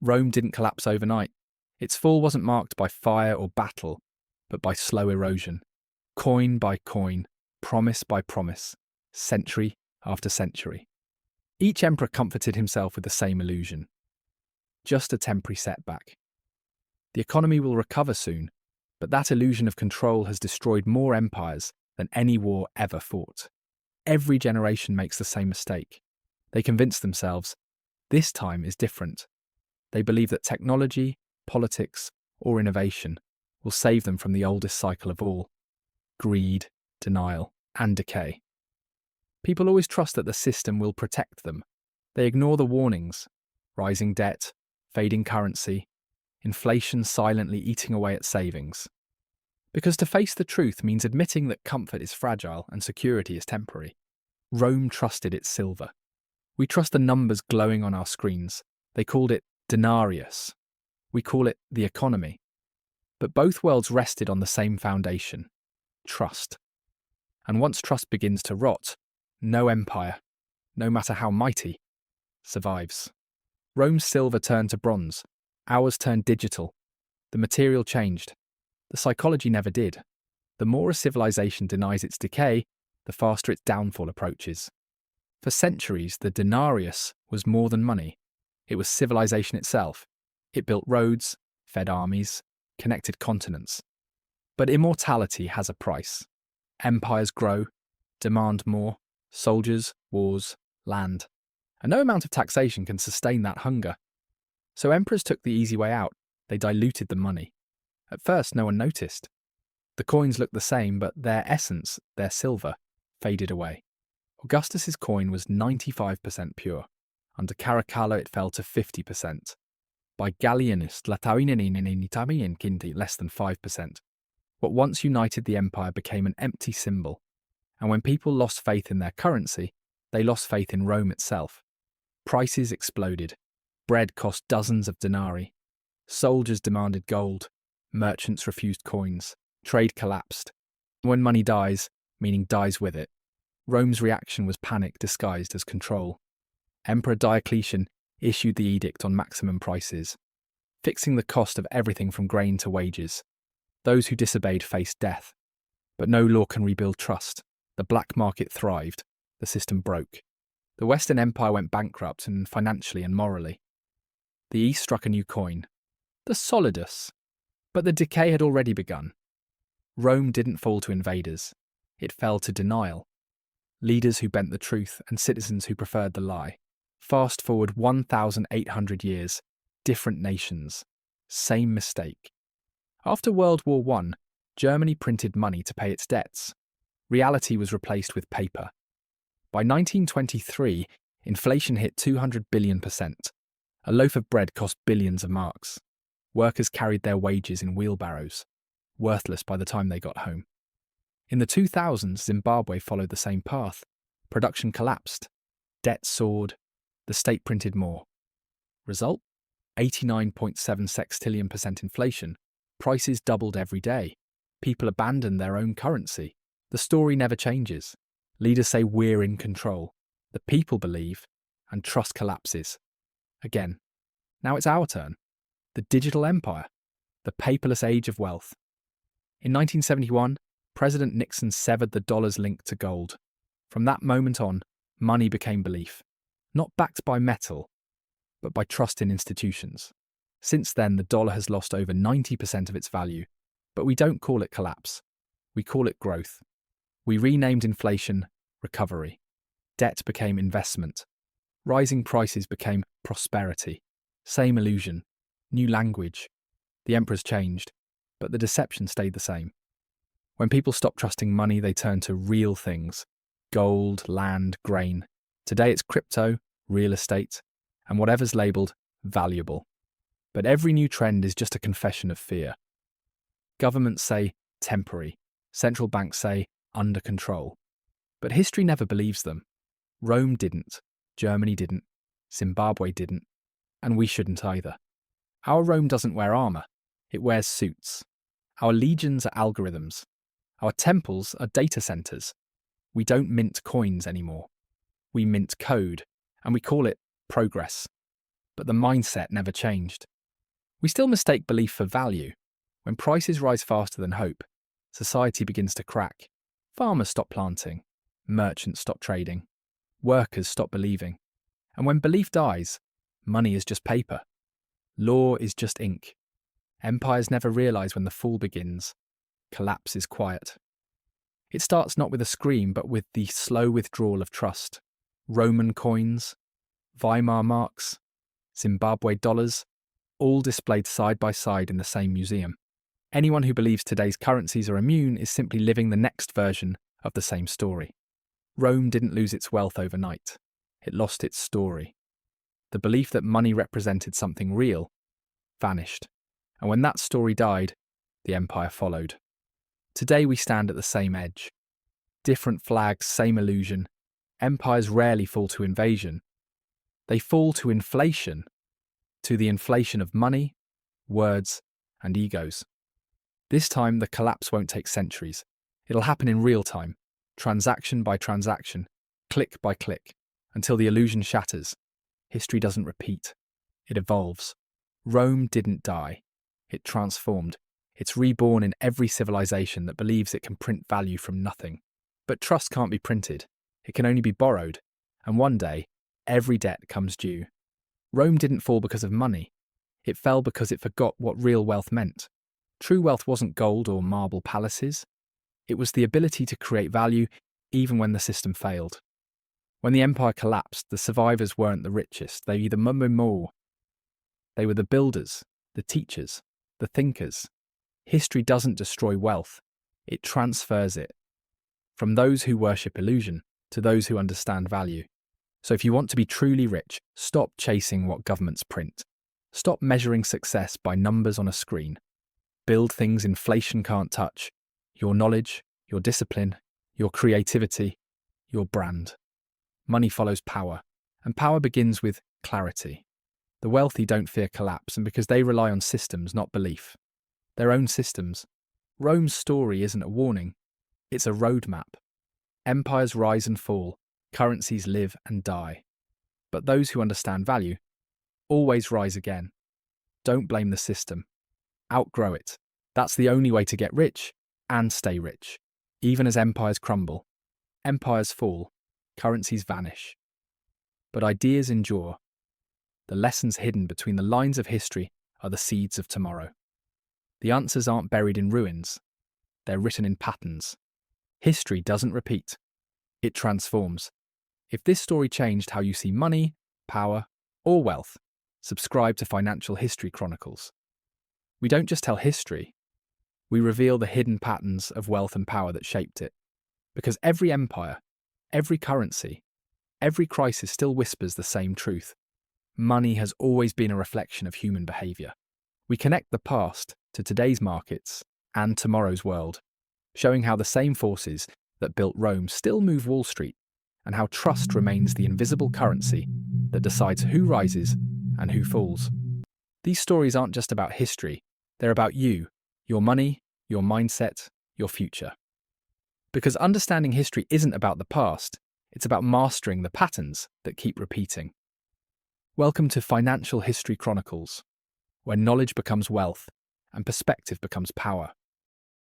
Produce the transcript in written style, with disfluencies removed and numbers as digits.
Rome didn't collapse overnight. Its fall wasn't marked by fire or battle, but by slow erosion. Coin by coin, promise by promise, century after century. Each emperor comforted himself with the same illusion. Just a temporary setback. The economy will recover soon, but that illusion of control has destroyed more empires than any war ever fought. Every generation makes the same mistake. They convince themselves, this time is different. They believe that technology, politics, or innovation will save them from the oldest cycle of all: greed, denial, and decay. People always trust that the system will protect them. They ignore the warnings: rising debt, fading currency, inflation silently eating away at savings. Because to face the truth means admitting that comfort is fragile and security is temporary. Rome trusted its silver. We trust the numbers glowing on our screens. They called it denarius. We call it the economy. But both worlds rested on the same foundation: trust. And once trust begins to rot, no empire, no matter how mighty, survives. Rome's silver turned to bronze. Ours turned digital. The material changed. The psychology never did. The more a civilization denies its decay, the faster its downfall approaches. For centuries, the denarius was more than money. It was civilization itself. It built roads, fed armies, connected continents. But immortality has a price. Empires grow, demand more: soldiers, wars, land. And no amount of taxation can sustain that hunger. So emperors took the easy way out. They diluted the money. At first, no one noticed. The coins looked the same, but their essence, their silver, faded away. Augustus's coin was 95% pure. Under Caracalla, it fell to 50%. By Gallienus, less than 5%. What once united the empire became an empty symbol. And when people lost faith in their currency, they lost faith in Rome itself. Prices exploded. Bread cost dozens of denarii. Soldiers demanded gold. Merchants refused coins. Trade collapsed. When money dies, meaning dies with it. Rome's reaction was panic disguised as control. Emperor Diocletian issued the edict on maximum prices, fixing the cost of everything from grain to wages. Those who disobeyed faced death. But no law can rebuild trust. The black market thrived. The system broke. The Western Empire went bankrupt, and financially and morally. The East struck a new coin, the solidus. But the decay had already begun. Rome didn't fall to invaders. It fell to denial. Leaders who bent the truth and citizens who preferred the lie. Fast forward 1,800 years, different nations, same mistake. After World War I, Germany printed money to pay its debts. Reality was replaced with paper. By 1923, inflation hit 200 billion%. A loaf of bread cost billions of marks. Workers carried their wages in wheelbarrows, worthless by the time they got home. In the 2000s, Zimbabwe followed the same path. Production collapsed. Debt soared. The state printed more. Result? 89.7 sextillion% inflation. Prices doubled every day. People abandoned their own currency. The story never changes. Leaders say we're in control. The people believe, and trust collapses. Again. Now it's our turn. The digital empire. The paperless age of wealth. In 1971, President Nixon severed the dollar's link to gold. From that moment on, money became belief. Not backed by metal, but by trust in institutions. Since then, the dollar has lost over 90% of its value. But we don't call it collapse. We call it growth. We renamed inflation recovery. Debt became investment. Rising prices became prosperity. Same illusion. New language. The emperors changed, but the deception stayed the same. When people stopped trusting money, they turned to real things. Gold, land, grain. Today it's crypto, real estate, and whatever's labelled valuable. But every new trend is just a confession of fear. Governments say temporary. Central banks say under control. But history never believes them. Rome didn't. Germany didn't. Zimbabwe didn't. And we shouldn't either. Our Rome doesn't wear armour. It wears suits. Our legions are algorithms. Our temples are data centres. We don't mint coins anymore. We mint code, and we call it progress. But the mindset never changed. We still mistake belief for value. When prices rise faster than hope, society begins to crack. Farmers stop planting. Merchants stop trading. Workers stop believing. And when belief dies, money is just paper. Law is just ink. Empires never realize when the fall begins. Collapse is quiet. It starts not with a scream, but with the slow withdrawal of trust. Roman coins, Weimar marks, Zimbabwe dollars, all displayed side by side in the same museum. Anyone who believes today's currencies are immune is simply living the next version of the same story. Rome didn't lose its wealth overnight. It lost its story. The belief that money represented something real vanished. And when that story died, the empire followed. Today we stand at the same edge. Different flags, same illusion. Empires rarely fall to invasion. They fall to inflation, to the inflation of money, words, and egos. This time, the collapse won't take centuries. It'll happen in real time, transaction by transaction, click by click, until the illusion shatters. History doesn't repeat. It evolves. Rome didn't die. It transformed. It's reborn in every civilization that believes it can print value from nothing. But trust can't be printed. It can only be borrowed. And one day, every debt comes due. Rome didn't fall because of money. It fell because it forgot what real wealth meant. True wealth wasn't gold or marble palaces. It was the ability to create value even when the system failed. When the empire collapsed, the survivors weren't the richest. They were the builders, the teachers, the thinkers. History doesn't destroy wealth. It transfers it. From those who worship illusion to those who understand value. So if you want to be truly rich, stop chasing what governments print. Stop measuring success by numbers on a screen. Build things inflation can't touch. Your knowledge, your discipline, your creativity, your brand. Money follows power, and power begins with clarity. The wealthy don't fear collapse, and because they rely on systems, not belief. Their own systems. Rome's story isn't a warning, it's a roadmap. Empires rise and fall, currencies live and die. But those who understand value always rise again. Don't blame the system. Outgrow it. That's the only way to get rich and stay rich. Even as empires crumble, empires fall, currencies vanish. But ideas endure. The lessons hidden between the lines of history are the seeds of tomorrow. The answers aren't buried in ruins. They're written in patterns. History doesn't repeat. It transforms. If this story changed how you see money, power, or wealth, subscribe to Financial History Chronicles. We don't just tell history, we reveal the hidden patterns of wealth and power that shaped it. Because every empire, every currency, every crisis still whispers the same truth. Money has always been a reflection of human behaviour. We connect the past to today's markets and tomorrow's world, showing how the same forces that built Rome still move Wall Street, and how trust remains the invisible currency that decides who rises and who falls. These stories aren't just about history, they're about you, your money, your mindset, your future. Because understanding history isn't about the past, it's about mastering the patterns that keep repeating. Welcome to Financial History Chronicles, where knowledge becomes wealth and perspective becomes power.